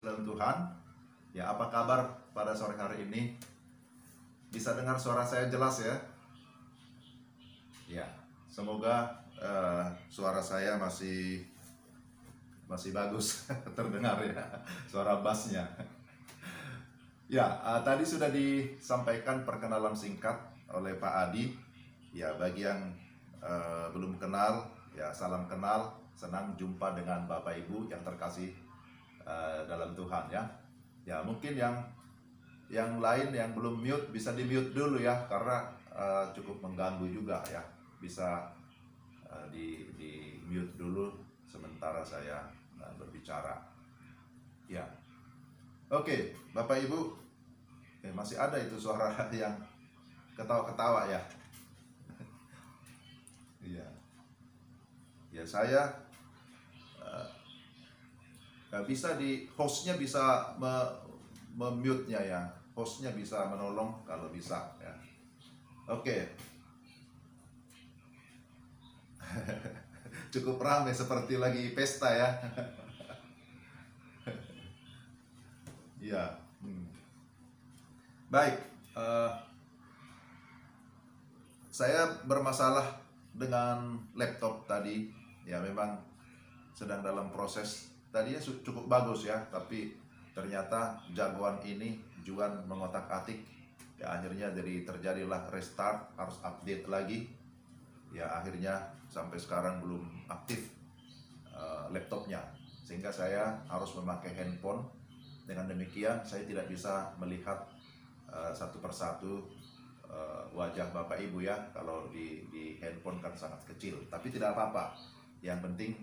Dalam Tuhan, ya apa kabar pada sore hari ini? Bisa dengar suara saya jelas ya? Ya, semoga suara saya masih bagus terdengar ya, suara bassnya. Ya, tadi sudah disampaikan perkenalan singkat oleh Pak Adi. Ya, bagi yang belum kenal, ya salam kenal, senang jumpa dengan Bapak Ibu yang terkasih dalam Tuhan ya. Ya mungkin yang lain yang belum mute bisa di mute dulu ya, karena cukup mengganggu juga ya. Bisa di mute dulu sementara saya berbicara. Ya, oke, Bapak Ibu, masih ada itu suara yang ketawa-ketawa ya. Iya, ya saya bisa di hostnya bisa memute-nya ya, hostnya bisa menolong kalau bisa ya. Oke. Cukup ramai seperti lagi pesta ya. Iya. Baik, saya bermasalah dengan laptop tadi ya, memang sedang dalam proses. Tadinya cukup bagus ya, tapi ternyata jagoan ini Juan mengotak-atik ya, akhirnya jadi terjadilah restart, harus update lagi ya, akhirnya sampai sekarang belum aktif laptopnya, sehingga saya harus memakai handphone. Dengan demikian saya tidak bisa melihat satu persatu wajah Bapak Ibu ya, kalau di handphone kan sangat kecil, tapi tidak apa-apa, yang penting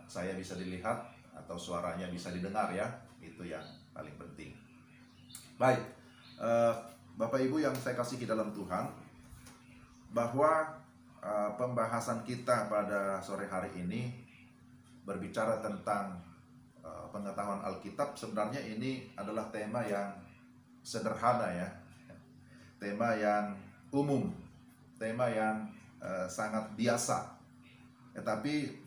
saya bisa dilihat atau suaranya bisa didengar ya, itu yang paling penting. Baik, Bapak Ibu yang saya kasihi dalam Tuhan, bahwa pembahasan kita pada sore hari ini berbicara tentang pengetahuan Alkitab. Sebenarnya ini adalah tema yang sederhana ya, tema yang umum, tema yang sangat biasa. Tetapi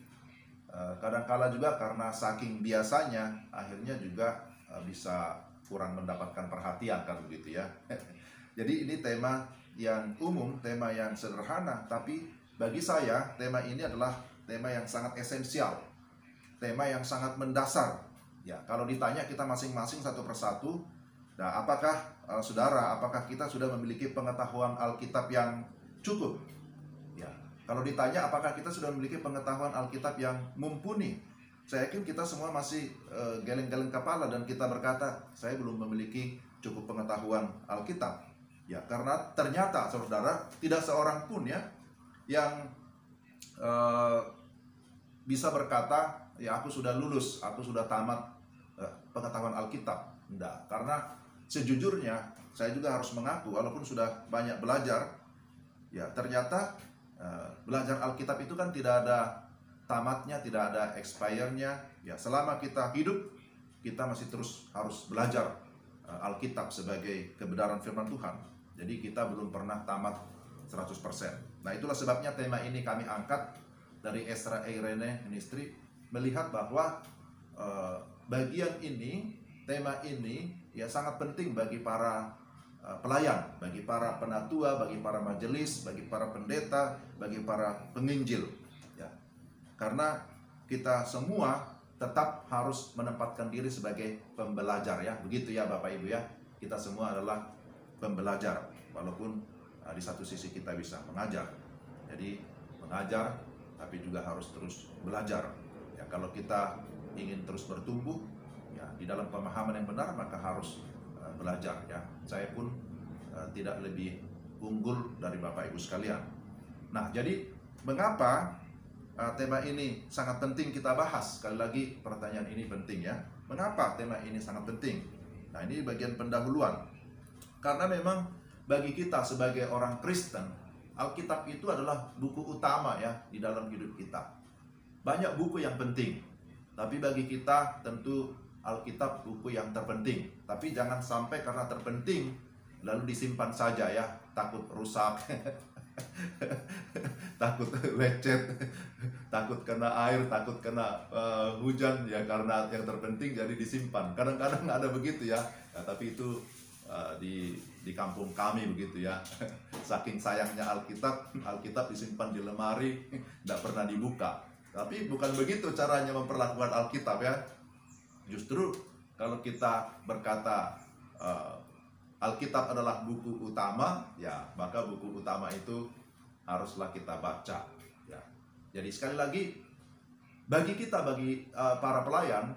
kadangkala juga karena saking biasanya, akhirnya juga bisa kurang mendapatkan perhatian kan begitu ya. Jadi ini tema yang umum, tema yang sederhana, tapi bagi saya tema ini adalah tema yang sangat esensial, tema yang sangat mendasar. Ya, kalau ditanya kita masing-masing satu persatu, nah apakah saudara, apakah kita sudah memiliki pengetahuan Alkitab yang cukup? Ya, kalau ditanya apakah kita sudah memiliki pengetahuan Alkitab yang mumpuni, saya yakin kita semua masih geleng-geleng kepala dan kita berkata, saya belum memiliki cukup pengetahuan Alkitab. Ya, karena ternyata saudara, tidak seorang pun ya yang bisa berkata, ya aku sudah lulus, aku sudah tamat pengetahuan Alkitab. Enggak, karena sejujurnya saya juga harus mengaku, walaupun sudah banyak belajar, ya ternyata belajar Alkitab itu kan tidak ada tamatnya, tidak ada expire-nya. Ya, selama kita hidup, kita masih terus harus belajar Alkitab sebagai kebenaran firman Tuhan. Jadi kita belum pernah tamat 100%. Nah, itulah sebabnya tema ini kami angkat dari Ezra Eirene Ministry, melihat bahwa bagian ini, tema ini ya sangat penting bagi para pelayan, bagi para penatua, bagi para majelis, bagi para pendeta, bagi para penginjil ya. Karena kita semua tetap harus menempatkan diri sebagai pembelajar ya. Begitu ya Bapak Ibu ya. Kita semua adalah pembelajar, walaupun di satu sisi kita bisa mengajar. Jadi mengajar tapi juga harus terus belajar. Ya, kalau kita ingin terus bertumbuh ya di dalam pemahaman yang benar, maka harus belajar ya. Saya pun tidak lebih unggul dari Bapak Ibu sekalian. Nah, jadi mengapa tema ini sangat penting kita bahas? Sekali lagi pertanyaan ini penting ya. Mengapa tema ini sangat penting? Nah, ini bagian pendahuluan. Karena memang bagi kita sebagai orang Kristen, Alkitab itu adalah buku utama ya di dalam hidup kita. Banyak buku yang penting, tapi bagi kita tentu Alkitab buku yang terpenting. Tapi jangan sampai karena terpenting lalu disimpan saja ya, takut rusak takut lecet, takut kena air, takut kena hujan, ya karena yang terpenting jadi disimpan. Kadang-kadang ada begitu ya, tapi itu di kampung kami begitu ya. Saking sayangnya Alkitab disimpan di lemari, tidak pernah dibuka. Tapi bukan begitu caranya memperlakukan Alkitab ya. Justru kalau kita berkata Alkitab adalah buku utama, ya maka buku utama itu haruslah kita baca. Ya. Jadi sekali lagi, bagi para pelayan,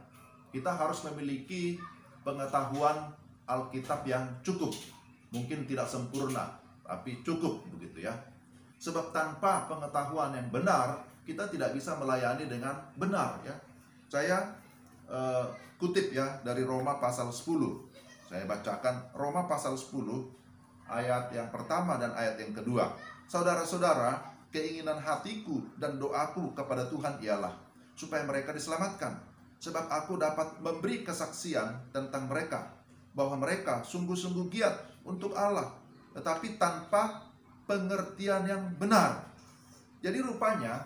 kita harus memiliki pengetahuan Alkitab yang cukup. Mungkin tidak sempurna, tapi cukup begitu ya. Sebab tanpa pengetahuan yang benar, kita tidak bisa melayani dengan benar ya. Saya kutip ya dari Roma pasal 10. Saya bacakan Roma pasal 10 ayat yang pertama dan ayat yang kedua. Saudara-saudara, keinginan hatiku dan doaku kepada Tuhan ialah supaya mereka diselamatkan. Sebab aku dapat memberi kesaksian tentang mereka, bahwa mereka sungguh-sungguh giat untuk Allah, tetapi tanpa pengertian yang benar. Jadi rupanya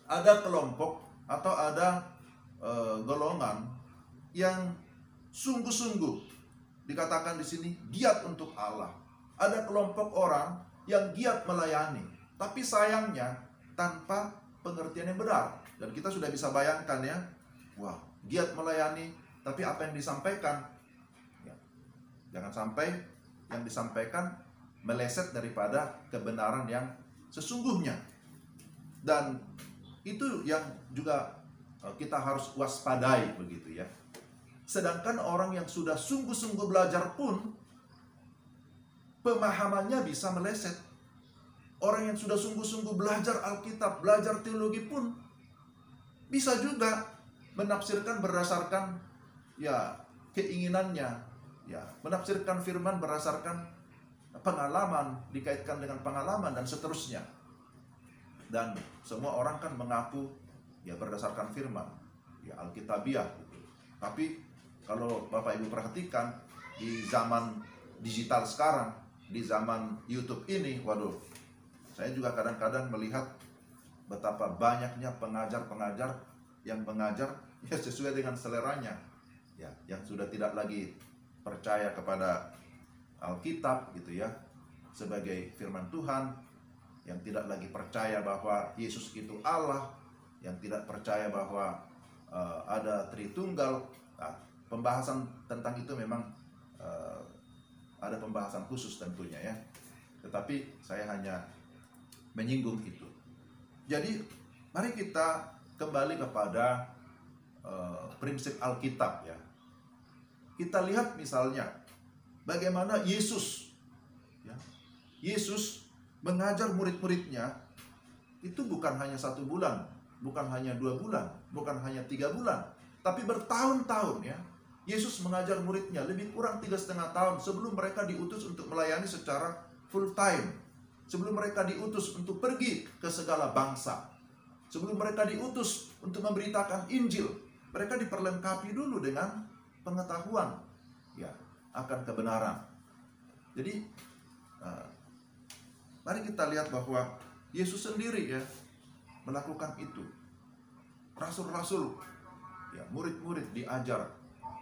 ada kelompok atau ada golongan yang sungguh-sungguh dikatakan di sini giat untuk Allah. Ada kelompok orang yang giat melayani, tapi sayangnya tanpa pengertian yang benar. Dan kita sudah bisa bayangkan ya, wah, giat melayani, tapi apa yang disampaikan, ya, jangan sampai yang disampaikan meleset daripada kebenaran yang sesungguhnya. Dan itu yang juga kita harus waspadai begitu ya. Sedangkan orang yang sudah sungguh-sungguh belajar pun pemahamannya bisa meleset. Orang yang sudah sungguh-sungguh belajar Alkitab, belajar teologi pun bisa juga menafsirkan berdasarkan ya keinginannya, ya menafsirkan firman berdasarkan pengalaman, dikaitkan dengan pengalaman dan seterusnya. Dan semua orang kan mengaku ya berdasarkan firman, ya Alkitabiah. Tapi kalau Bapak Ibu perhatikan di zaman digital sekarang, di zaman YouTube ini, waduh, saya juga kadang-kadang melihat betapa banyaknya pengajar-pengajar yang mengajar ya sesuai dengan seleranya, ya, yang sudah tidak lagi percaya kepada Alkitab gitu ya sebagai firman Tuhan, yang tidak lagi percaya bahwa Yesus itu Allah, yang tidak percaya bahwa ada Tritunggal. Nah, pembahasan tentang itu memang ada pembahasan khusus tentunya ya. Tetapi saya hanya menyinggung itu. Jadi mari kita kembali kepada prinsip Alkitab ya. Kita lihat misalnya bagaimana Yesus mengajar murid-muridnya itu bukan hanya 1 bulan, bukan hanya 2 bulan, bukan hanya 3 bulan, tapi bertahun-tahun ya. Yesus mengajar muridnya lebih kurang 3,5 tahun sebelum mereka diutus untuk melayani secara full time. Sebelum mereka diutus untuk pergi ke segala bangsa. Sebelum mereka diutus untuk memberitakan Injil, mereka diperlengkapi dulu dengan pengetahuan ya akan kebenaran. Jadi mari kita lihat bahwa Yesus sendiri ya melakukan itu. Rasul-rasul ya, murid-murid diajar.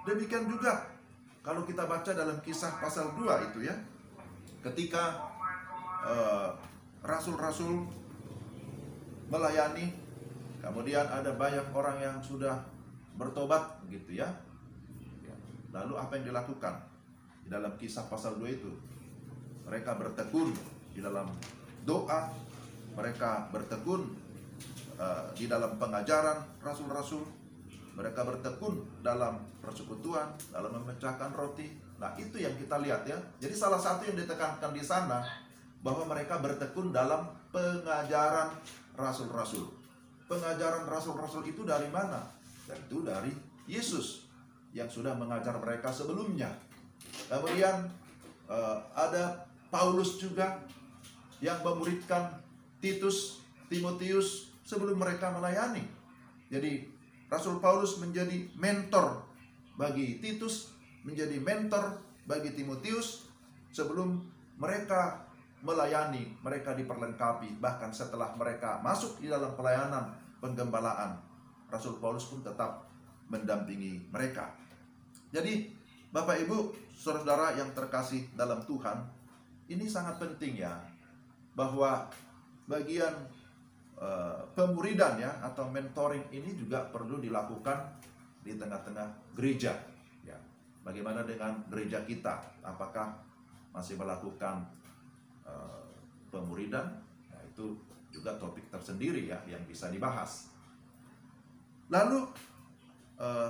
Demikian juga kalau kita baca dalam Kisah pasal 2 itu ya, ketika rasul-rasul melayani, kemudian ada banyak orang yang sudah bertobat gitu ya. Lalu apa yang dilakukan di dalam Kisah pasal 2 itu? Mereka bertekun di dalam doa, mereka bertekun di dalam pengajaran rasul-rasul, mereka bertekun dalam persekutuan, dalam memecahkan roti. Nah, itu yang kita lihat ya. Jadi salah satu yang ditekankan di sana bahwa mereka bertekun dalam pengajaran rasul-rasul. Pengajaran rasul-rasul itu dari mana? Tentu dari Yesus yang sudah mengajar mereka sebelumnya. Kemudian ada Paulus juga yang memuridkan Timotius sebelum mereka melayani. Jadi Rasul Paulus menjadi mentor bagi Titus, menjadi mentor bagi Timotius sebelum mereka melayani, mereka diperlengkapi. Bahkan setelah mereka masuk di dalam pelayanan penggembalaan, Rasul Paulus pun tetap mendampingi mereka. Jadi Bapak Ibu, saudara yang terkasih dalam Tuhan, ini sangat penting ya, bahwa bagian pemuridan ya atau mentoring ini juga perlu dilakukan di tengah-tengah gereja ya. Bagaimana dengan gereja kita? Apakah masih melakukan pemuridan? Nah, itu juga topik tersendiri ya yang bisa dibahas. Lalu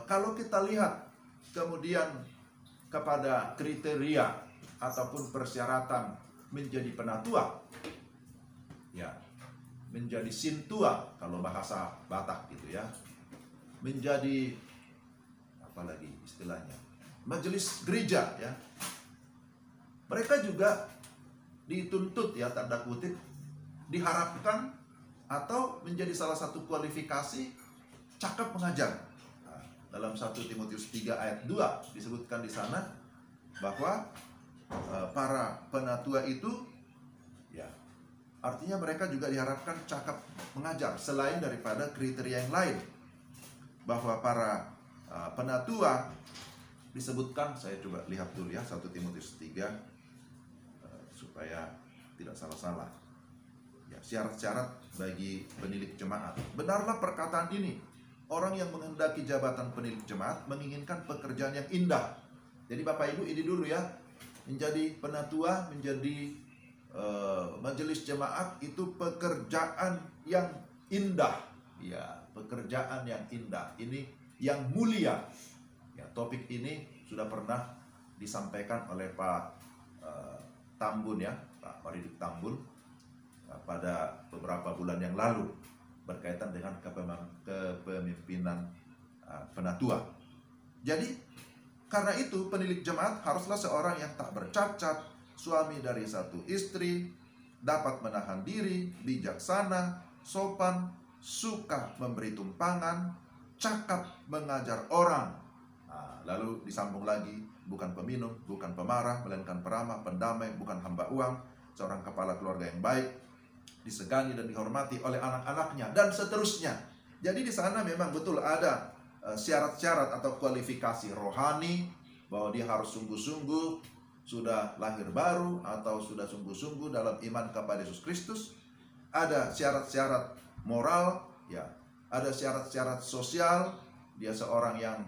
kalau kita lihat kemudian kepada kriteria ataupun persyaratan menjadi penatua ya, menjadi sintua kalau bahasa Batak gitu ya, menjadi apa lagi istilahnya, majelis gereja ya, mereka juga dituntut ya, tanda kutip, diharapkan atau menjadi salah satu kualifikasi cakap mengajar. Nah, dalam 1 Timotius 3 ayat 2 disebutkan di sana bahwa para penatua itu ya, artinya mereka juga diharapkan cakap mengajar, selain daripada kriteria yang lain. Bahwa para penatua disebutkan, saya coba lihat dulu ya, 1 Timotius 3 supaya tidak salah-salah ya, syarat-syarat bagi penilik jemaat. Benarlah perkataan ini, orang yang menghendaki jabatan penilik jemaat menginginkan pekerjaan yang indah. Jadi Bapak Ibu, ini dulu ya, menjadi penatua, menjadi majelis jemaat itu pekerjaan yang indah ya, pekerjaan yang indah, ini yang mulia ya. Topik ini sudah pernah disampaikan oleh Pak Tambun ya, Pak Maridik Tambun pada beberapa bulan yang lalu berkaitan dengan kepemimpinan penatua. Jadi karena itu penilik jemaat haruslah seorang yang tak bercacat, suami dari satu istri, dapat menahan diri, bijaksana, sopan, suka memberi tumpangan, cakap mengajar orang. Nah, lalu disambung lagi, bukan peminum, bukan pemarah, melainkan peramah, pendamai, bukan hamba uang, seorang kepala keluarga yang baik, disegani dan dihormati oleh anak-anaknya, dan seterusnya. Jadi di sana memang betul ada syarat-syarat atau kualifikasi rohani, bahwa dia harus sungguh-sungguh sudah lahir baru atau sudah sungguh-sungguh dalam iman kepada Yesus Kristus. Ada syarat-syarat moral ya, ada syarat-syarat sosial, dia seorang yang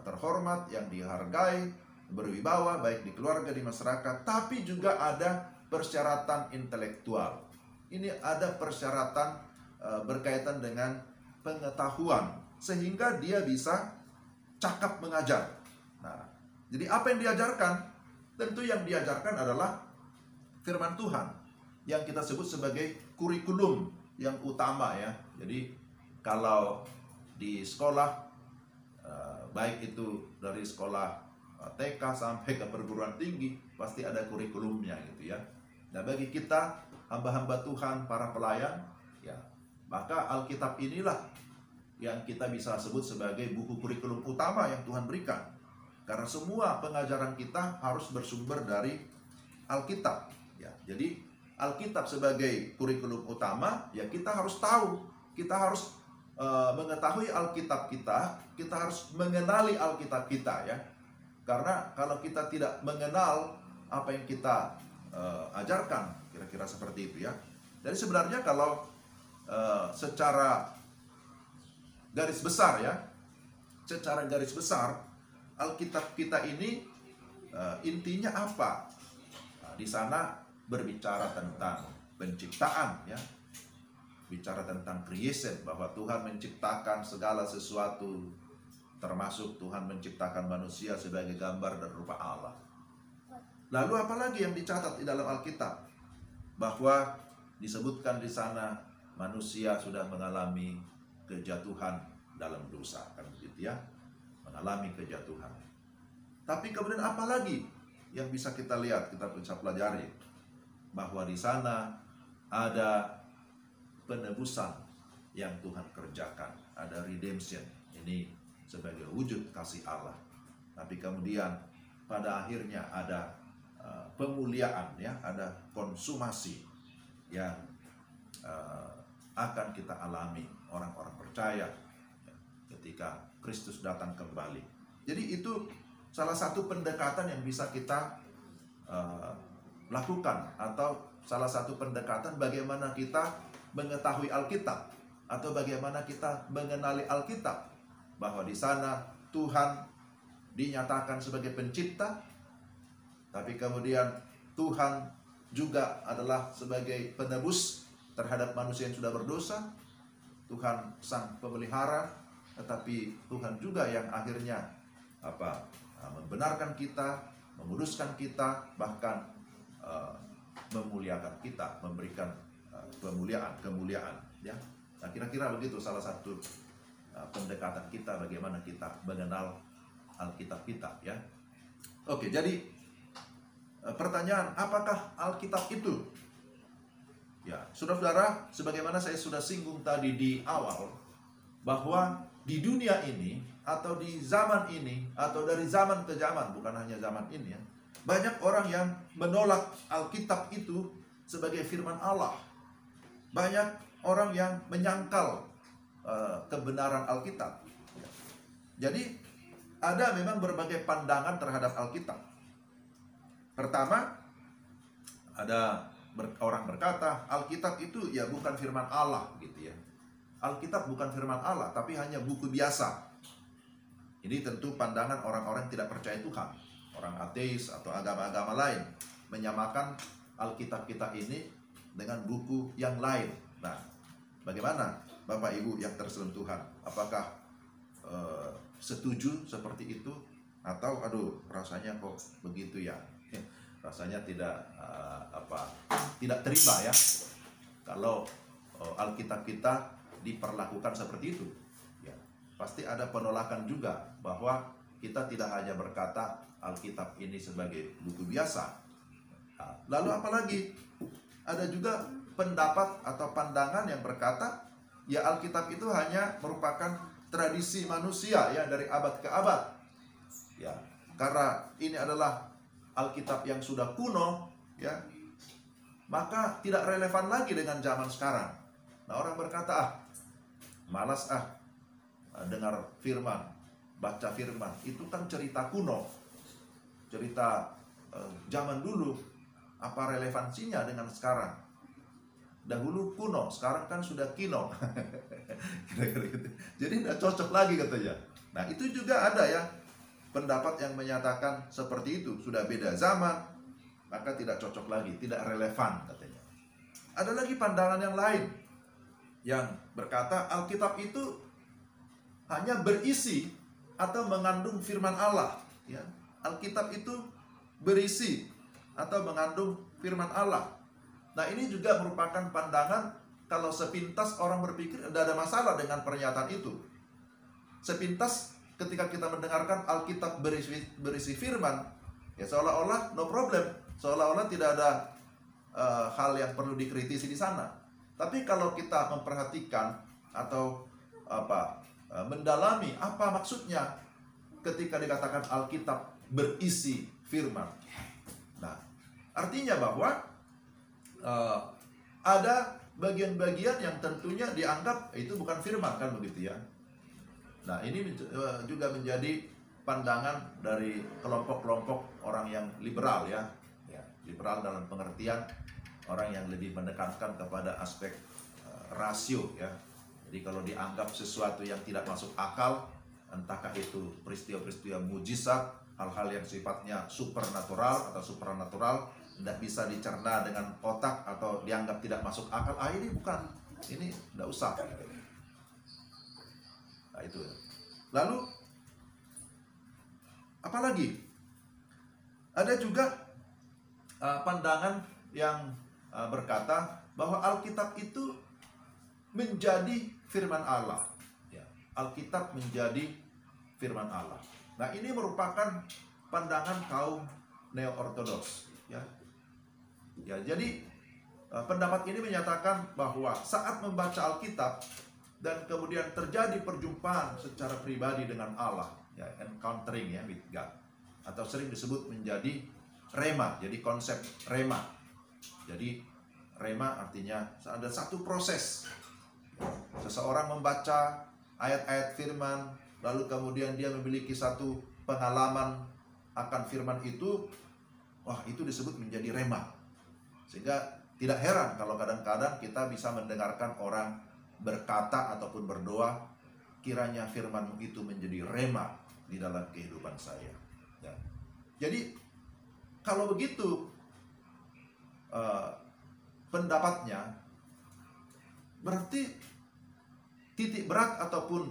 terhormat, yang dihargai, berwibawa baik di keluarga, di masyarakat. Tapi juga ada persyaratan intelektual. Ini ada persyaratan berkaitan dengan pengetahuan, sehingga dia bisa cakap mengajar. Nah, jadi apa yang diajarkan? Tentu yang diajarkan adalah firman Tuhan, yang kita sebut sebagai kurikulum yang utama ya. Jadi kalau di sekolah, baik itu dari sekolah TK sampai ke perguruan tinggi, pasti ada kurikulumnya gitu ya. Nah, bagi kita hamba-hamba Tuhan, para pelayan ya, maka Alkitab inilah yang kita bisa sebut sebagai buku kurikulum utama yang Tuhan berikan. Karena semua pengajaran kita harus bersumber dari Alkitab ya. Jadi Alkitab sebagai kurikulum utama ya, kita harus tahu, kita harus mengetahui Alkitab kita harus mengenali Alkitab kita ya. Karena kalau kita tidak mengenal apa yang kita ajarkan, kira-kira seperti itu ya. Jadi sebenarnya kalau secara garis besar ya, secara garis besar Alkitab kita ini intinya apa? Nah, di sana berbicara tentang penciptaan ya, bicara tentang creation, bahwa Tuhan menciptakan segala sesuatu, termasuk Tuhan menciptakan manusia sebagai gambar dan rupa Allah. Lalu apalagi yang dicatat di dalam Alkitab? Bahwa disebutkan di sana manusia sudah mengalami kejatuhan dalam dosa, kan begitu ya, mengalami kejatuhan. Tapi kemudian apa lagi yang bisa kita lihat, kita bisa pelajari? Bahwa di sana ada penebusan yang Tuhan kerjakan, ada redemption. Ini sebagai wujud kasih Allah. Tapi kemudian pada akhirnya ada pemuliaan, ya, ada konsumasi yang akan kita alami orang-orang percaya ketika Kristus datang kembali. Jadi itu salah satu pendekatan yang bisa kita lakukan, atau salah satu pendekatan bagaimana kita mengetahui Alkitab, atau bagaimana kita mengenali Alkitab, bahwa di sana Tuhan dinyatakan sebagai pencipta, tapi kemudian Tuhan juga adalah sebagai penebus terhadap manusia yang sudah berdosa. Tuhan sang pemelihara, tetapi Tuhan juga yang akhirnya membenarkan kita, menguduskan kita, bahkan memuliakan kita, memberikan kemuliaan, ya. Nah, kira-kira begitu salah satu pendekatan kita bagaimana kita mengenal Alkitab kita, ya. Oke, jadi pertanyaan, apakah Alkitab itu? Ya, saudara-saudara, sebagaimana saya sudah singgung tadi di awal, bahwa di dunia ini, atau di zaman ini, atau dari zaman ke zaman, bukan hanya zaman ini, ya, banyak orang yang menolak Alkitab itu sebagai firman Allah. Banyak orang yang menyangkal kebenaran Alkitab. Jadi ada memang berbagai pandangan terhadap Alkitab. Pertama, ada orang berkata Alkitab itu ya bukan firman Allah, gitu ya. Alkitab bukan firman Allah, tapi hanya buku biasa. Ini tentu pandangan orang-orang tidak percaya Tuhan, orang ateis atau agama-agama lain, menyamakan Alkitab kita ini dengan buku yang lain. Nah, bagaimana Bapak Ibu yang terselim Tuhan? Apakah setuju seperti itu? Atau aduh, rasanya kok begitu ya? Rasanya tidak tidak terima ya kalau Alkitab kita diperlakukan seperti itu. Ya, pasti ada penolakan juga, bahwa kita tidak hanya berkata Alkitab ini sebagai buku biasa. Nah, lalu apalagi ada juga pendapat atau pandangan yang berkata ya Alkitab itu hanya merupakan tradisi manusia ya dari abad ke abad. Ya, karena ini adalah Alkitab yang sudah kuno, ya, maka tidak relevan lagi dengan zaman sekarang. Nah, orang berkata, malas dengar firman, baca firman, itu kan cerita kuno, cerita zaman dulu, apa relevansinya dengan sekarang? Dahulu kuno, sekarang kan sudah kino. Kira-kira gitu. Jadi tidak cocok lagi katanya. Nah, itu juga ada ya pendapat yang menyatakan seperti itu, sudah beda zaman, maka tidak cocok lagi, tidak relevan katanya. Ada lagi pandangan yang lain yang berkata Alkitab itu hanya berisi atau mengandung firman Allah, ya. Alkitab itu berisi atau mengandung firman Allah. Nah, ini juga merupakan pandangan kalau sepintas orang berpikir tidak ada masalah dengan pernyataan itu. Sepintas ketika kita mendengarkan Alkitab berisi firman, ya seolah-olah no problem, seolah-olah tidak ada hal yang perlu dikritisi di sana. Tapi kalau kita memperhatikan atau mendalami apa maksudnya ketika dikatakan Alkitab berisi firman, nah artinya bahwa ada bagian-bagian yang tentunya dianggap itu bukan firman, kan begitu ya. Nah, ini juga menjadi pandangan dari kelompok-kelompok orang yang liberal ya. Liberal dalam pengertian orang yang lebih menekankan kepada aspek rasio ya. Jadi kalau dianggap sesuatu yang tidak masuk akal, entahkah itu peristiwa-peristiwa mujizat, hal-hal yang sifatnya supernatural atau supranatural, tidak bisa dicerna dengan otak atau dianggap tidak masuk akal, ini bukan, ini tidak usah. Nah, itu. Lalu apalagi? Ada juga pandangan yang berkata bahwa Alkitab itu menjadi firman Allah. Ya, Alkitab menjadi firman Allah. Nah, ini merupakan pandangan kaum neo-ortodoks. Ya, jadi pendapat ini menyatakan bahwa saat membaca Alkitab dan kemudian terjadi perjumpaan secara pribadi dengan Allah, ya, encountering ya with God, atau sering disebut menjadi rema. Jadi konsep rema. Jadi rema artinya ada satu proses. Seseorang membaca ayat-ayat firman, lalu kemudian dia memiliki satu pengalaman akan firman itu, wah itu disebut menjadi rema. Sehingga tidak heran kalau kadang-kadang kita bisa mendengarkan orang berkata ataupun berdoa, kiranya firman itu menjadi rema di dalam kehidupan saya. Ya. Jadi kalau begitu pendapatnya, berarti titik berat ataupun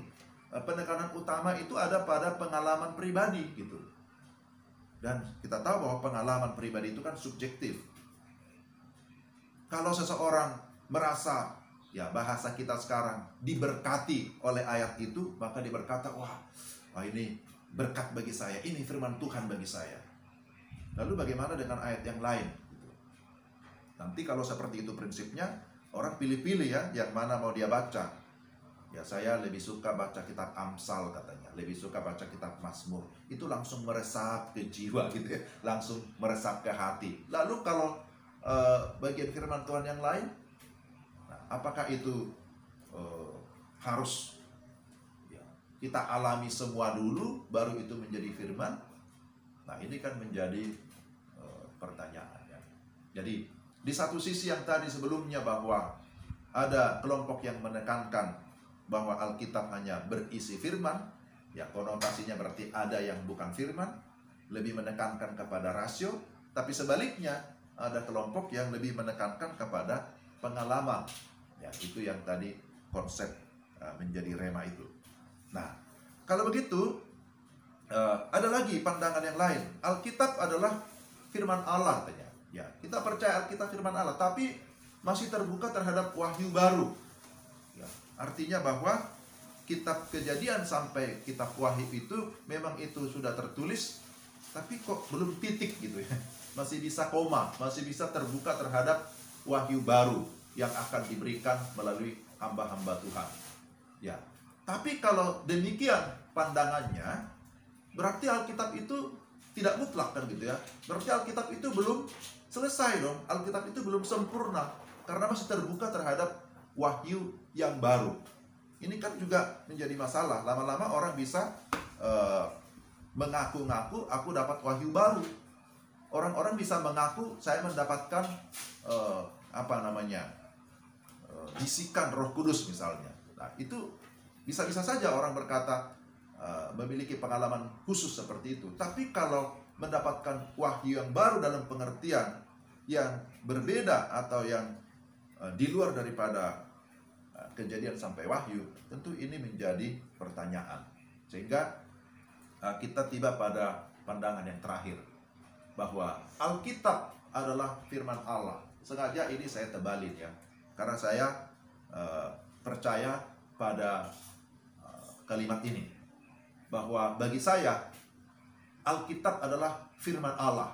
penekanan utama itu ada pada pengalaman pribadi gitu. Dan kita tahu bahwa pengalaman pribadi itu kan subjektif. Kalau seseorang merasa, ya bahasa kita sekarang, diberkati oleh ayat itu, maka dia berkata, wah ini berkat bagi saya, ini firman Tuhan bagi saya. Lalu bagaimana dengan ayat yang lain? Nanti kalau seperti itu prinsipnya, orang pilih-pilih ya, yang mana mau dia baca. Ya saya lebih suka baca kitab Amsal katanya, lebih suka baca kitab Mazmur. Itu langsung meresap ke jiwa gitu ya, langsung meresap ke hati. Lalu kalau bagian firman Tuhan yang lain, nah, apakah itu harus ya, kita alami semua dulu, baru itu menjadi firman? Nah ini kan menjadi pertanyaan ya. Jadi di satu sisi yang tadi sebelumnya bahwa ada kelompok yang menekankan bahwa Alkitab hanya berisi firman, ya konotasinya berarti ada yang bukan firman, lebih menekankan kepada rasio. Tapi sebaliknya ada kelompok yang lebih menekankan kepada pengalaman. Ya itu yang tadi konsep menjadi rema itu. Nah kalau begitu ada lagi pandangan yang lain. Alkitab adalah firman Allah katanya. Ya, kita percaya Alkitab firman Allah, tapi masih terbuka terhadap wahyu baru. Ya, artinya bahwa kitab Kejadian sampai kitab Wahyu itu memang itu sudah tertulis, tapi kok belum titik gitu ya. Masih bisa koma, masih bisa terbuka terhadap wahyu baru yang akan diberikan melalui hamba-hamba Tuhan. Ya, tapi kalau demikian pandangannya, berarti Alkitab itu tidak mutlak kan gitu ya. Berarti Alkitab itu belum selesai dong. Alkitab itu belum sempurna karena masih terbuka terhadap wahyu yang baru. Ini kan juga menjadi masalah. Lama-lama orang bisa mengaku-ngaku aku dapat wahyu baru. Orang-orang bisa mengaku saya mendapatkan bisikan Roh Kudus misalnya. Nah, itu bisa-bisa saja orang berkata memiliki pengalaman khusus seperti itu. Tapi kalau mendapatkan wahyu yang baru dalam pengertian yang berbeda atau yang di luar daripada Kejadian sampai Wahyu, tentu ini menjadi pertanyaan. Sehingga kita tiba pada pandangan yang terakhir, bahwa Alkitab adalah firman Allah. Sengaja ini saya tebalin ya, karena saya percaya pada kalimat ini, bahwa bagi saya Alkitab adalah firman Allah.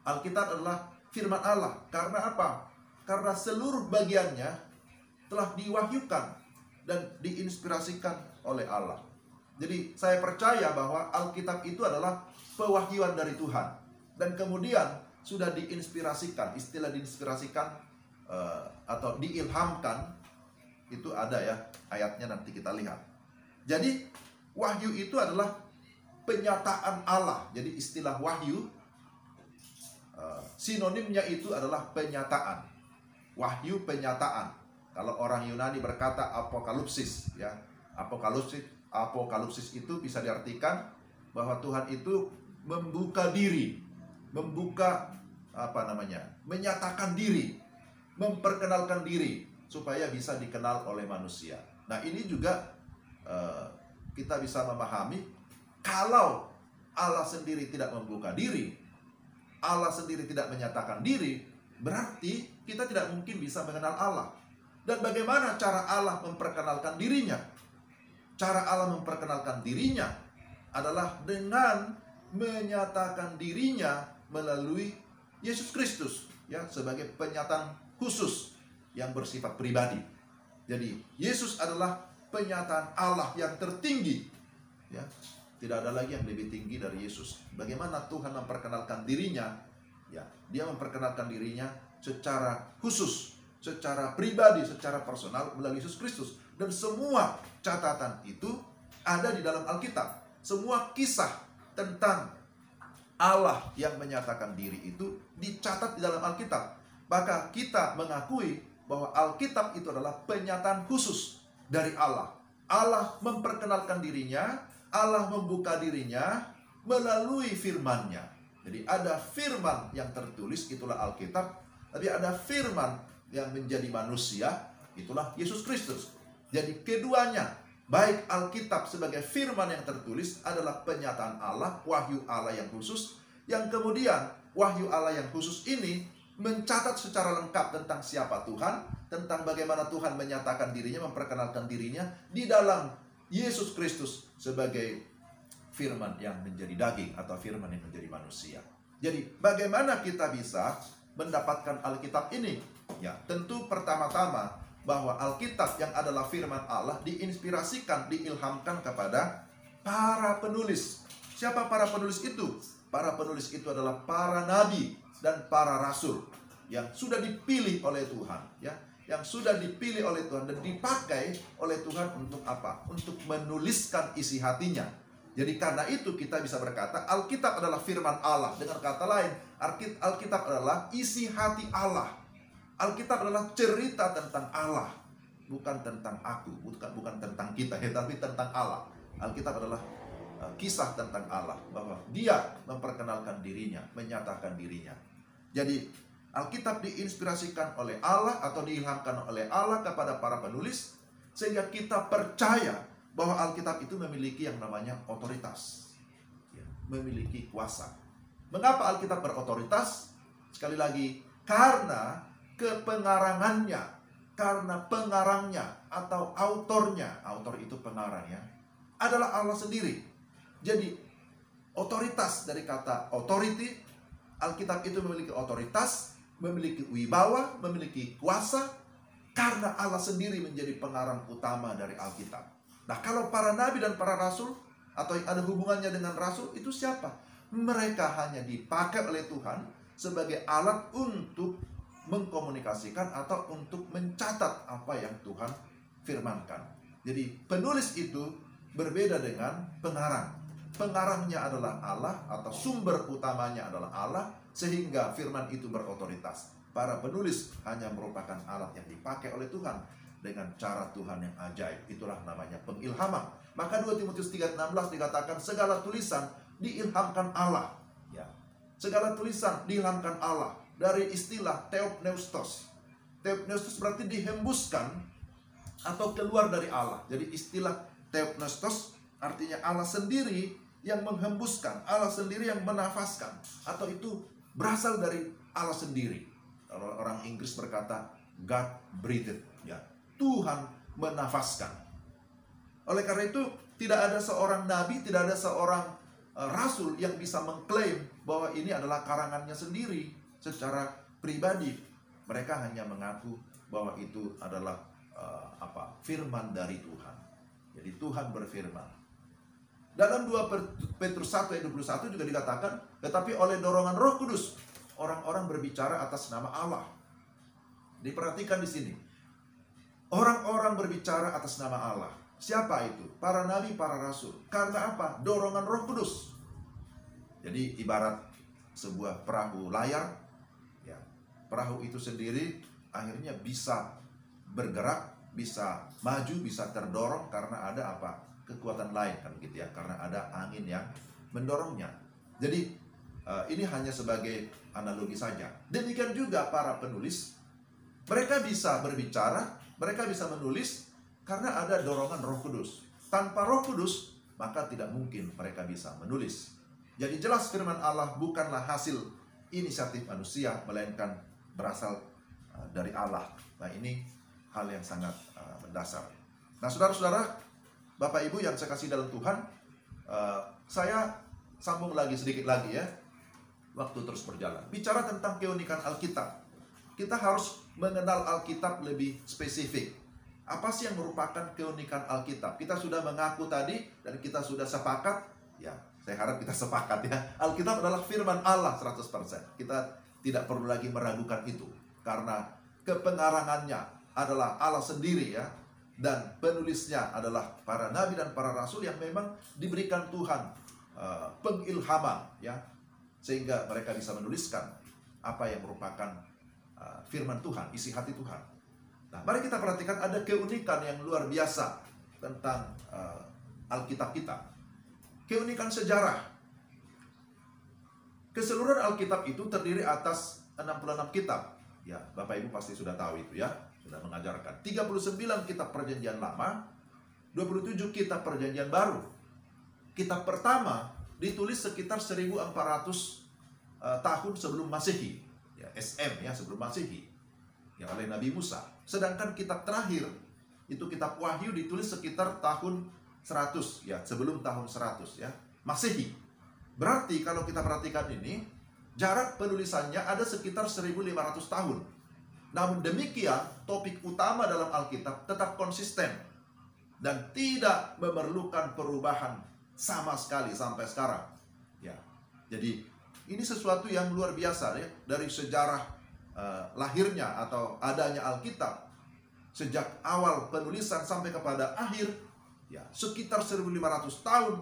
Alkitab adalah firman Allah. Karena apa? Karena seluruh bagiannya telah diwahyukan dan diinspirasikan oleh Allah. Jadi saya percaya bahwa Alkitab itu adalah pewahyuan dari Tuhan, dan kemudian sudah diinspirasikan. Istilah diinspirasikan atau diilhamkan itu ada ya, ayatnya nanti kita lihat. Jadi wahyu itu adalah penyataan Allah. Jadi istilah wahyu sinonimnya itu adalah penyataan. Wahyu penyataan. Kalau orang Yunani berkata apokalipsis ya. Apokalipsis itu bisa diartikan bahwa Tuhan itu membuka diri, menyatakan diri, memperkenalkan diri supaya bisa dikenal oleh manusia. Nah, ini juga kita bisa memahami, kalau Allah sendiri tidak membuka diri, Allah sendiri tidak menyatakan diri, berarti kita tidak mungkin bisa mengenal Allah. Dan bagaimana cara Allah memperkenalkan dirinya? Cara Allah memperkenalkan dirinya adalah dengan menyatakan dirinya melalui Yesus Kristus ya, sebagai penyataan khusus yang bersifat pribadi. Jadi Yesus adalah penyataan Allah yang tertinggi ya. Tidak ada lagi yang lebih tinggi dari Yesus. Bagaimana Tuhan memperkenalkan dirinya? Ya, dia memperkenalkan dirinya secara khusus, secara pribadi, secara personal melalui Yesus Kristus. Dan semua catatan itu ada di dalam Alkitab. Semua kisah tentang Allah yang menyatakan diri itu dicatat di dalam Alkitab. Maka kita mengakui bahwa Alkitab itu adalah penyataan khusus dari Allah. Allah memperkenalkan dirinya, Allah membuka dirinya melalui firman-Nya. Jadi ada firman yang tertulis, itulah Alkitab. Tapi ada firman yang menjadi manusia, itulah Yesus Kristus. Jadi keduanya, baik Alkitab sebagai firman yang tertulis adalah penyataan Allah, wahyu Allah yang khusus. Yang kemudian wahyu Allah yang khusus ini mencatat secara lengkap tentang siapa Tuhan, tentang bagaimana Tuhan menyatakan dirinya, memperkenalkan dirinya di dalam Yesus Kristus sebagai firman yang menjadi daging atau firman yang menjadi manusia. Jadi bagaimana kita bisa mendapatkan Alkitab ini? Ya, tentu pertama-tama bahwa Alkitab yang adalah firman Allah diinspirasikan, diilhamkan kepada para penulis. Siapa para penulis itu? Para penulis itu adalah para nabi dan para rasul yang sudah dipilih oleh Tuhan, ya, yang sudah dipilih oleh Tuhan dan dipakai oleh Tuhan untuk apa? Untuk menuliskan isi hatinya. Jadi karena itu kita bisa berkata Alkitab adalah firman Allah. Dengan kata lain, Alkitab adalah isi hati Allah. Alkitab adalah cerita tentang Allah, bukan tentang aku, bukan tentang kita, tapi tentang Allah. Alkitab adalah kisah tentang Allah, bahwa Dia memperkenalkan dirinya, menyatakan dirinya. Jadi Alkitab diinspirasikan oleh Allah atau diilhamkan oleh Allah kepada para penulis, sehingga kita percaya bahwa Alkitab itu memiliki yang namanya otoritas, ya, memiliki kuasa. Mengapa Alkitab berotoritas? Sekali lagi, karena kepengarangannya, karena pengarangnya atau autornya, autor itu pengarang, ya, adalah Allah sendiri. Jadi otoritas dari kata authority, Alkitab itu memiliki otoritas, memiliki wibawa, memiliki kuasa, karena Allah sendiri menjadi pengarang utama dari Alkitab. Nah, kalau para nabi dan para rasul atau yang ada hubungannya dengan rasul itu siapa? Mereka hanya dipakai oleh Tuhan sebagai alat untuk mengkomunikasikan atau untuk mencatat apa yang Tuhan firmankan. Jadi penulis itu berbeda dengan pengarang. Pengarangnya adalah Allah atau sumber utamanya adalah Allah, sehingga firman itu berotoritas. Para penulis hanya merupakan alat yang dipakai oleh Tuhan dengan cara Tuhan yang ajaib. Itulah namanya pengilhaman. Maka 2 Timotius 3:16 dikatakan segala tulisan diilhamkan Allah, ya. Segala tulisan diilhamkan Allah, dari istilah theopneustos. Theopneustos berarti dihembuskan atau keluar dari Allah. Jadi istilah theopneustos artinya Allah sendiri yang menghembuskan, Allah sendiri yang menafaskan, atau itu berasal dari Allah sendiri. Kalau orang Inggris berkata God breathed, ya, Tuhan menafaskan. Oleh karena itu tidak ada seorang nabi, tidak ada seorang rasul yang bisa mengklaim bahwa ini adalah karangannya sendiri secara pribadi. Mereka hanya mengaku bahwa itu adalah firman dari Tuhan. Jadi Tuhan berfirman. Dalam 2 Petrus 1 ayat 21 juga dikatakan, tetapi oleh dorongan Roh Kudus orang-orang berbicara atas nama Allah. Diperhatikan di sini. Orang-orang berbicara atas nama Allah. Siapa itu? Para nabi, para rasul. Karena apa? Dorongan Roh Kudus. Jadi ibarat sebuah perahu layar, ya. Perahu itu sendiri akhirnya bisa bergerak, bisa maju, bisa terdorong karena ada apa? Kekuatan lain, kan gitu ya. Karena ada angin yang mendorongnya. Jadi ini hanya sebagai analogi saja. Demikian juga para penulis. Mereka bisa berbicara, mereka bisa menulis karena ada dorongan Roh Kudus. Tanpa Roh Kudus, maka tidak mungkin mereka bisa menulis. Jadi jelas firman Allah bukanlah hasil inisiatif manusia, melainkan berasal dari Allah. Nah, ini hal yang sangat mendasar. Nah, saudara-saudara, Bapak Ibu yang saya kasih dalam Tuhan, saya sambung lagi sedikit lagi, ya. Waktu terus berjalan. Bicara tentang keunikan Alkitab, kita harus mengenal Alkitab lebih spesifik. Apa sih yang merupakan keunikan Alkitab? Kita sudah mengaku tadi dan kita sudah sepakat, ya, Saya harap kita sepakat ya. Alkitab adalah firman Allah 100%. Kita tidak perlu lagi meragukan itu. Karena kepengarangannya adalah Allah sendiri ya. Dan penulisnya adalah para nabi dan para rasul yang memang diberikan Tuhan pengilhaman ya. Sehingga mereka bisa menuliskan apa yang merupakan firman Tuhan, isi hati Tuhan. Nah, mari kita perhatikan ada keunikan yang luar biasa tentang Alkitab kita. Keunikan sejarah. Keseluruhan Alkitab itu terdiri atas 66 kitab. Ya, Bapak Ibu pasti sudah tahu itu ya, sudah mengajarkan. 39 kitab Perjanjian Lama, 27 kitab Perjanjian Baru. Kitab pertama ditulis sekitar 1400 tahun sebelum Masehi. Ya, SM ya, sebelum Masehi. Ya, oleh Nabi Musa. Sedangkan kitab terakhir itu kitab Wahyu ditulis sekitar tahun 100 ya, sebelum tahun 100 ya, Masehi. Berarti kalau kita perhatikan ini, jarak penulisannya ada sekitar 1500 tahun. Namun demikian, topik utama dalam Alkitab tetap konsisten dan tidak memerlukan perubahan sama sekali sampai sekarang. Ya. Jadi ini sesuatu yang luar biasa ya, dari sejarah lahirnya atau adanya Alkitab sejak awal penulisan sampai kepada akhir ya, sekitar 1500 tahun.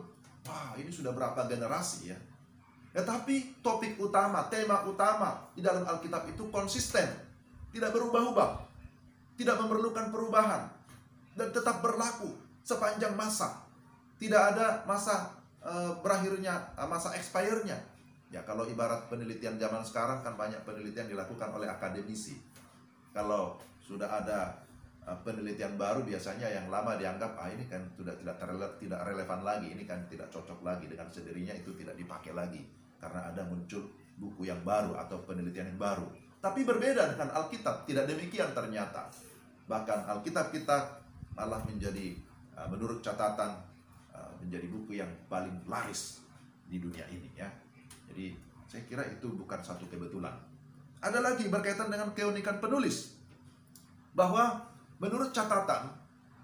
Wah, ini sudah berapa generasi ya. Tetapi topik utama, tema utama di dalam Alkitab itu konsisten, tidak berubah-ubah, tidak memerlukan perubahan, dan tetap berlaku sepanjang masa. Tidak ada masa berakhirnya, masa expire-nya. Ya, kalau ibarat penelitian zaman sekarang kan banyak penelitian dilakukan oleh akademisi. Kalau sudah ada penelitian baru, biasanya yang lama dianggap ini kan sudah tidak relevan lagi, ini kan tidak cocok lagi, dengan sendirinya itu tidak dipakai lagi karena ada muncul buku yang baru atau penelitian yang baru. Tapi berbeda dengan Alkitab, tidak demikian ternyata. Bahkan Alkitab kita malah menjadi menurut catatan menjadi buku yang paling laris di dunia ini ya. Jadi saya kira itu bukan satu kebetulan. Ada lagi berkaitan dengan keunikan penulis, bahwa menurut catatan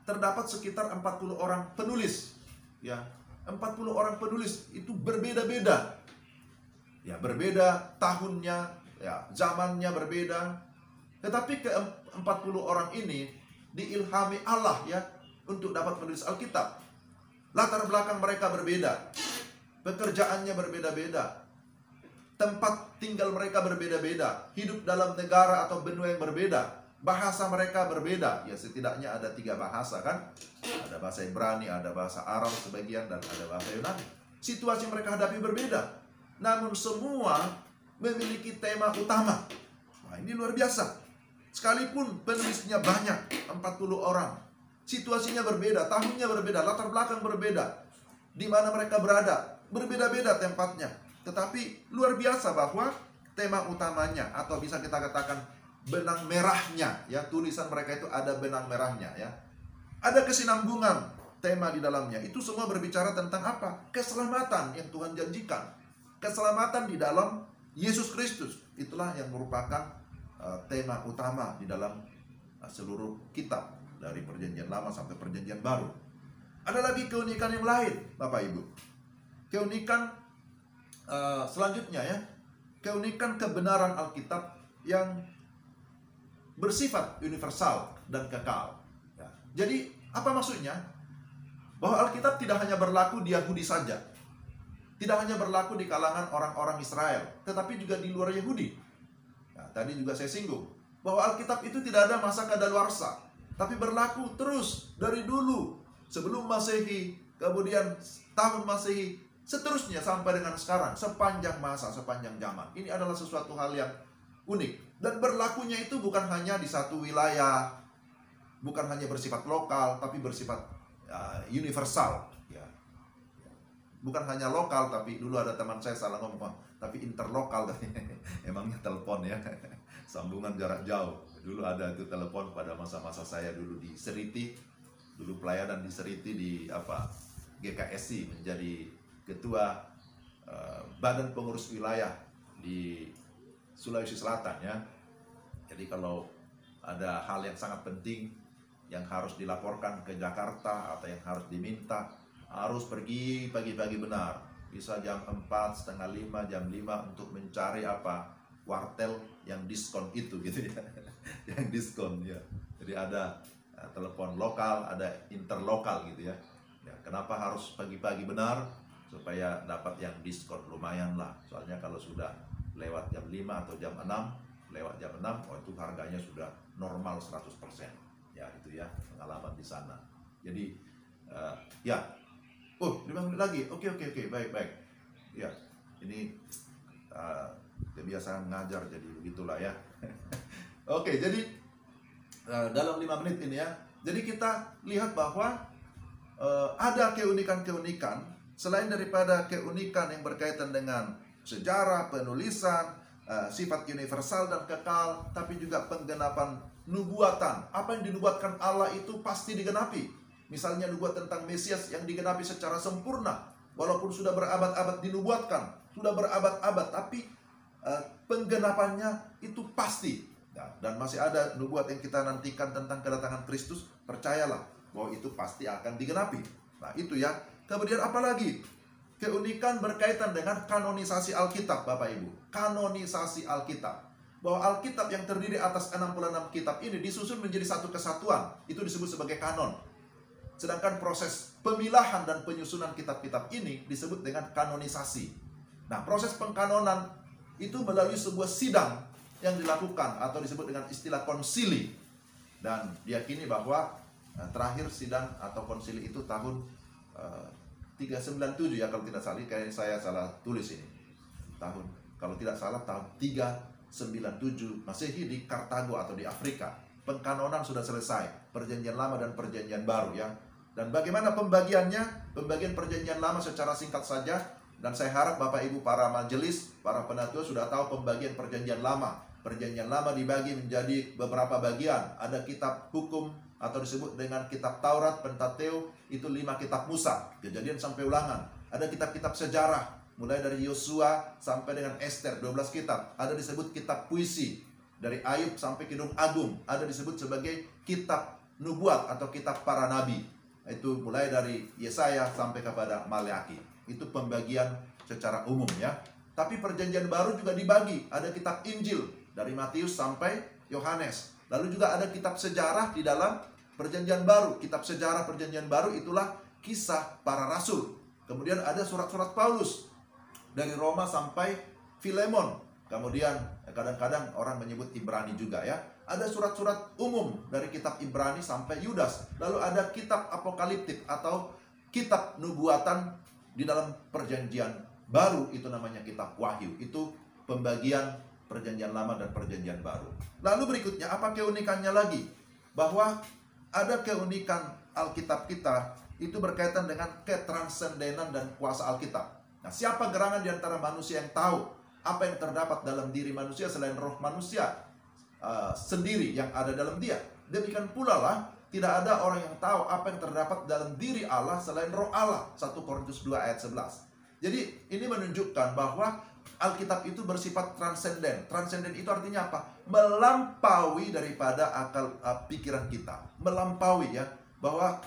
terdapat sekitar 40 orang penulis ya. 40 orang penulis itu berbeda-beda. Ya, berbeda tahunnya, ya, zamannya berbeda. Tetapi ke-40 orang ini diilhami Allah ya untuk dapat menulis Alkitab. Latar belakang mereka berbeda. Pekerjaannya berbeda-beda. Tempat tinggal mereka berbeda-beda. Hidup dalam negara atau benua yang berbeda. Bahasa mereka berbeda. Ya, setidaknya ada 3 bahasa kan. Ada bahasa Ibrani, ada bahasa Arab sebagian, dan ada bahasa Yunani. Situasi mereka hadapi berbeda. Namun semua memiliki tema utama. Wah, ini luar biasa. Sekalipun penulisnya banyak, 40 orang. Situasinya berbeda, tahunnya berbeda, latar belakang berbeda. Di mana mereka berada, berbeda-beda tempatnya. Tetapi luar biasa bahwa tema utamanya, atau bisa kita katakan benang merahnya ya, tulisan mereka itu ada benang merahnya ya. Ada kesinambungan tema di dalamnya. Itu semua berbicara tentang apa? Keselamatan yang Tuhan janjikan. Keselamatan di dalam Yesus Kristus. Itulah yang merupakan tema utama di dalam seluruh kitab, dari Perjanjian Lama sampai Perjanjian Baru. Ada lagi keunikan yang lain, Bapak Ibu. Keunikan selanjutnya ya, keunikan kebenaran Alkitab yang bersifat universal dan kekal ya. Jadi apa maksudnya? Bahwa Alkitab tidak hanya berlaku di Yahudi saja, tidak hanya berlaku di kalangan orang-orang Israel, tetapi juga di luar Yahudi. Nah, tadi juga saya singgung bahwa Alkitab itu tidak ada masa kadaluarsa, tapi berlaku terus dari dulu sebelum Masehi, kemudian tahun Masehi, seterusnya sampai dengan sekarang, sepanjang masa, sepanjang zaman. Ini adalah sesuatu hal yang unik. Dan berlakunya itu bukan hanya di satu wilayah, bukan hanya bersifat lokal, tapi bersifat universal ya. Bukan hanya lokal, tapi dulu ada teman saya salah ngomong, tapi interlokal. Emangnya telepon ya, sambungan jarak jauh. Dulu ada itu telepon pada masa-masa saya dulu di Seriti, dulu pelayanan di Seriti di GKSI, menjadi ketua badan pengurus wilayah di Sulawesi Selatan ya. Jadi kalau ada hal yang sangat penting yang harus dilaporkan ke Jakarta atau yang harus diminta, harus pergi pagi-pagi benar bisa jam 4, setengah 5, jam 5 untuk mencari apa? Wartel yang diskon itu gitu ya. Yang diskon ya. Jadi ada telepon lokal, ada interlokal gitu ya. Ya, kenapa harus pagi-pagi benar? Supaya dapat yang diskon, lumayan lah. Soalnya kalau sudah lewat jam 5 atau jam 6, lewat jam 6, oh itu harganya sudah normal 100%. Ya itu ya, pengalaman di sana. Jadi ya, oh 5 menit lagi, oke, baik. Ya, ini kebiasaan ngajar, jadi begitulah ya. Oke, jadi dalam 5 menit ini ya, jadi kita lihat bahwa ada keunikan-keunikan selain daripada keunikan yang berkaitan dengan sejarah, penulisan, sifat universal dan kekal, tapi juga penggenapan nubuatan. Apa yang dinubuatkan Allah itu pasti digenapi. Misalnya nubuat tentang Mesias yang digenapi secara sempurna, walaupun sudah berabad-abad dinubuatkan, sudah berabad-abad, tapi penggenapannya itu pasti. Nah, dan masih ada nubuat yang kita nantikan tentang kedatangan Kristus, percayalah bahwa itu pasti akan digenapi. Nah itu ya. Kemudian apalagi? Keunikan berkaitan dengan kanonisasi Alkitab, Bapak Ibu. Kanonisasi Alkitab. Bahwa Alkitab yang terdiri atas 66 kitab ini disusun menjadi satu kesatuan. Itu disebut sebagai kanon. Sedangkan proses pemilahan dan penyusunan kitab-kitab ini disebut dengan kanonisasi. Nah, proses pengkanonan itu melalui sebuah sidang yang dilakukan atau disebut dengan istilah konsili. Dan diyakini bahwa terakhir sidang atau konsili itu tahun 397 ya kalau tidak salah. Kayaknya saya salah tulis ini. Tahun, kalau tidak salah tahun 397 Masehi di Kartago atau di Afrika. Pengkanonan sudah selesai, perjanjian lama dan perjanjian baru ya. Dan bagaimana pembagiannya? Pembagian perjanjian lama secara singkat saja. Dan saya harap Bapak Ibu para majelis, para penatua sudah tahu pembagian perjanjian lama. Perjanjian lama dibagi menjadi beberapa bagian. Ada kitab hukum atau disebut dengan kitab Taurat, Pentateuch, itu 5 kitab Musa, Kejadian sampai Ulangan. Ada kitab-kitab sejarah, mulai dari Yosua sampai dengan Ester, 12 kitab. Ada disebut kitab puisi, dari Ayub sampai Kidung Agung. Ada disebut sebagai kitab nubuat atau kitab para nabi. Itu mulai dari Yesaya sampai kepada Maleaki. Itu pembagian secara umum ya. Tapi perjanjian baru juga dibagi. Ada kitab Injil dari Matius sampai Yohanes. Lalu juga ada kitab sejarah di dalam perjanjian baru. Kitab sejarah perjanjian baru itulah kisah para rasul. Kemudian ada surat-surat Paulus dari Roma sampai Filemon. Kemudian kadang-kadang orang menyebut Ibrani juga ya. Ada surat-surat umum dari kitab Ibrani sampai Yudas. Lalu ada kitab apokaliptik atau kitab nubuatan di dalam perjanjian baru, itu namanya kitab Wahyu. Itu pembagian perjanjian lama dan perjanjian baru. Lalu berikutnya, apa keunikannya lagi? Bahwa ada keunikan Alkitab kita itu berkaitan dengan ketransendenan dan kuasa Alkitab. Nah, siapa gerangan di antara manusia yang tahu apa yang terdapat dalam diri manusia selain roh manusia sendiri yang ada dalam dia? Demikian pula lah, tidak ada orang yang tahu apa yang terdapat dalam diri Allah selain roh Allah. 1 Korintus 2 ayat 11. Jadi ini menunjukkan bahwa Alkitab itu bersifat transenden. Transenden itu artinya apa? Melampaui daripada akal pikiran kita. Melampaui ya, bahwa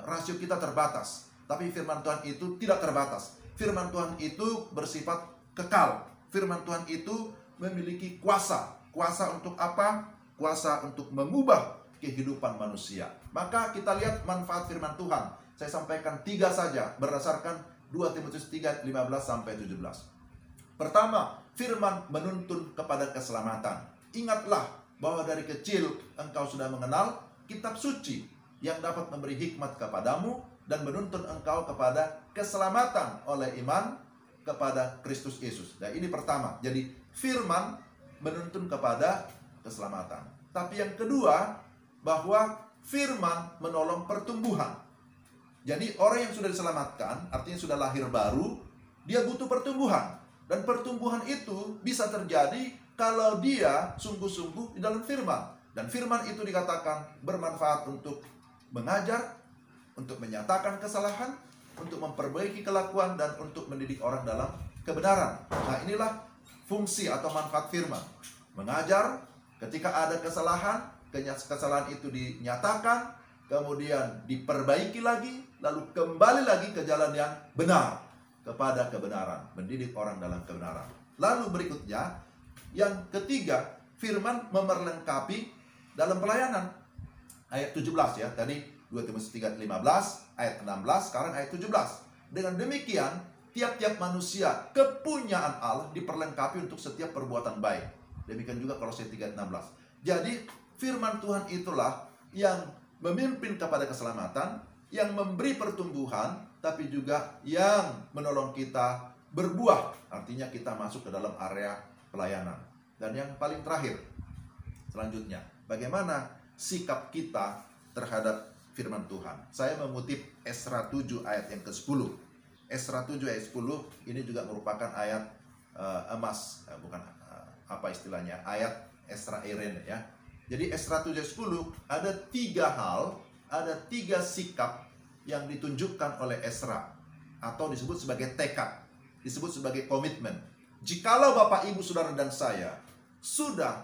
rasio kita terbatas. Tapi firman Tuhan itu tidak terbatas. Firman Tuhan itu bersifat kekal. Firman Tuhan itu memiliki kuasa. Kuasa untuk apa? Kuasa untuk mengubah kehidupan manusia. Maka kita lihat manfaat firman Tuhan. Saya sampaikan 3 saja berdasarkan 2 Timotius 3 15 sampai 17. Pertama, firman menuntun kepada keselamatan. Ingatlah bahwa dari kecil engkau sudah mengenal kitab suci yang dapat memberi hikmat kepadamu dan menuntun engkau kepada keselamatan oleh iman kepada Kristus Yesus. Nah, ini pertama. Jadi firman menuntun kepada keselamatan. Tapi yang kedua, bahwa firman menolong pertumbuhan. Jadi orang yang sudah diselamatkan, artinya sudah lahir baru, dia butuh pertumbuhan. Dan pertumbuhan itu bisa terjadi kalau dia sungguh-sungguh di dalam firman. Dan firman itu dikatakan bermanfaat untuk mengajar, untuk menyatakan kesalahan, untuk memperbaiki kelakuan, dan untuk mendidik orang dalam kebenaran. Nah, inilah fungsi atau manfaat firman. Mengajar, ketika ada kesalahan, kesalahan itu dinyatakan, kemudian diperbaiki lagi, lalu kembali lagi ke jalan yang benar. kepada kebenaran, mendidik orang dalam kebenaran. Lalu berikutnya, yang ketiga, firman memperlengkapi dalam pelayanan. Ayat 17 ya, tadi 2 Timotius 3:15, ayat 16, sekarang ayat 17. Dengan demikian, tiap-tiap manusia kepunyaan Allah diperlengkapi untuk setiap perbuatan baik. Demikian juga Kolose 3:16. Jadi firman Tuhan itulah yang memimpin kepada keselamatan, yang memberi pertumbuhan, tapi juga yang menolong kita berbuah. Artinya kita masuk ke dalam area pelayanan. Dan yang paling terakhir, selanjutnya, bagaimana sikap kita terhadap firman Tuhan. Saya mengutip Esra 7 ayat yang ke-10. Esra 7 ayat 10 ini juga merupakan ayat emas, bukan apa istilahnya, ayat Esra Eren ya. Jadi Esra 7 ayat 10 ada 3 hal, ada 3 sikap yang ditunjukkan oleh Esra, atau disebut sebagai tekad, disebut sebagai komitmen. Jikalau Bapak, Ibu, Saudara, dan saya sudah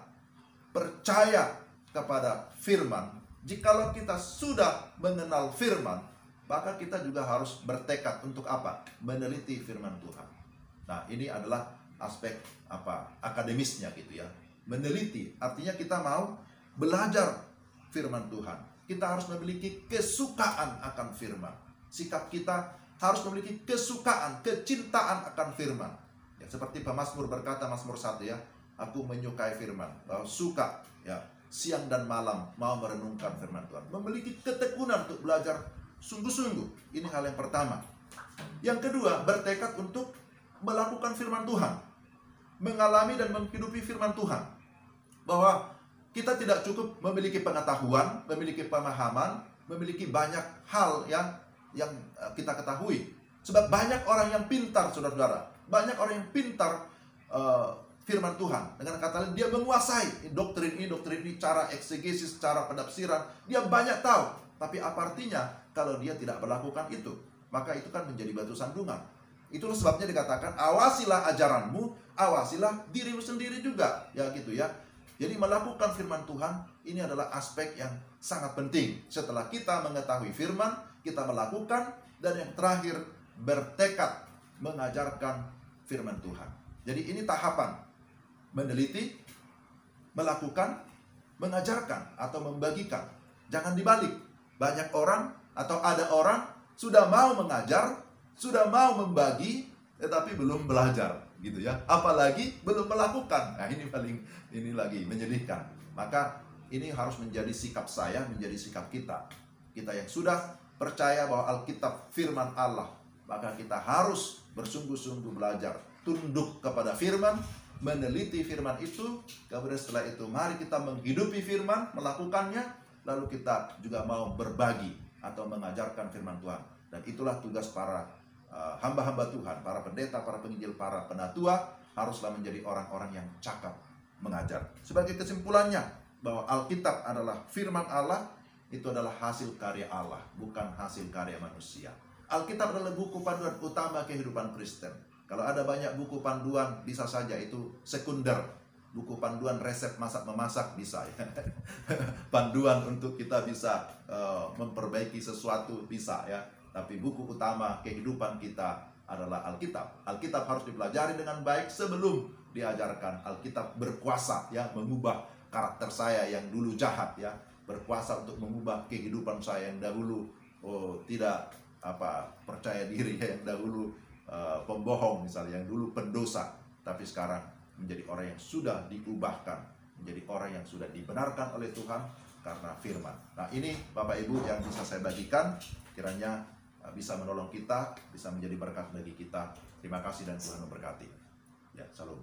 percaya kepada firman, jikalau kita sudah mengenal firman, maka kita juga harus bertekad untuk apa? Meneliti firman Tuhan. Nah, ini adalah aspek akademisnya gitu ya. Meneliti artinya kita mau belajar firman Tuhan. Kita harus memiliki kesukaan akan firman. Sikap kita harus memiliki kesukaan, kecintaan akan firman. Ya, seperti pemazmur berkata, Mazmur 1 ya, aku menyukai firman, suka ya siang dan malam mau merenungkan firman Tuhan. Memiliki ketekunan untuk belajar sungguh-sungguh. Ini hal yang pertama. Yang kedua, bertekad untuk melakukan firman Tuhan, mengalami dan menghidupi firman Tuhan. Bahwa kita tidak cukup memiliki pengetahuan, memiliki pemahaman, memiliki banyak hal yang kita ketahui. Sebab banyak orang yang pintar, saudara-saudara. Banyak orang yang pintar firman Tuhan. Dengan kata lain, dia menguasai doktrin ini, cara eksegesis, cara penafsiran. Dia banyak tahu. Tapi apa artinya kalau dia tidak melakukan itu? Maka itu kan menjadi batu sandungan. Itulah sebabnya dikatakan, awasilah ajaranmu, awasilah dirimu sendiri juga. Ya gitu ya. Jadi melakukan firman Tuhan ini adalah aspek yang sangat penting. Setelah kita mengetahui firman, kita melakukan, dan yang terakhir bertekad mengajarkan firman Tuhan. Jadi ini tahapan: meneliti, melakukan, mengajarkan atau membagikan. Jangan dibalik. Banyak orang atau ada orang sudah mau mengajar, sudah mau membagi, tetapi belum belajar. Gitu ya, apalagi belum melakukan. Nah, ini lagi menyedihkan. Maka ini harus menjadi sikap saya, menjadi sikap kita. Kita yang sudah percaya bahwa Alkitab firman Allah, maka kita harus bersungguh-sungguh belajar, tunduk kepada firman, meneliti firman itu. Kemudian setelah itu mari kita menghidupi firman, melakukannya, lalu kita juga mau berbagi atau mengajarkan firman Tuhan. Dan itulah tugas para hamba-hamba Tuhan, para pendeta, para penginjil, para penatua, haruslah menjadi orang-orang yang cakap mengajar. Sebagai kesimpulannya, bahwa Alkitab adalah firman Allah, itu adalah hasil karya Allah, bukan hasil karya manusia. Alkitab adalah buku panduan utama kehidupan Kristen. Kalau ada banyak buku panduan, bisa saja itu sekunder. Buku panduan resep masak-memasak bisa ya. Panduan untuk kita bisa memperbaiki sesuatu bisa ya. Tapi buku utama kehidupan kita adalah Alkitab. Alkitab harus dipelajari dengan baik sebelum diajarkan. Alkitab berkuasa ya, mengubah karakter saya yang dulu jahat ya, berkuasa untuk mengubah kehidupan saya yang dahulu tidak percaya diri ya, yang dahulu pembohong misalnya, yang dulu pendosa, tapi sekarang menjadi orang yang sudah diubahkan, menjadi orang yang sudah dibenarkan oleh Tuhan karena firman. Nah, ini Bapak Ibu yang bisa saya bagikan, kiranya bisa menolong kita, bisa menjadi berkat bagi kita. Terima kasih dan Tuhan memberkati. Ya, salam.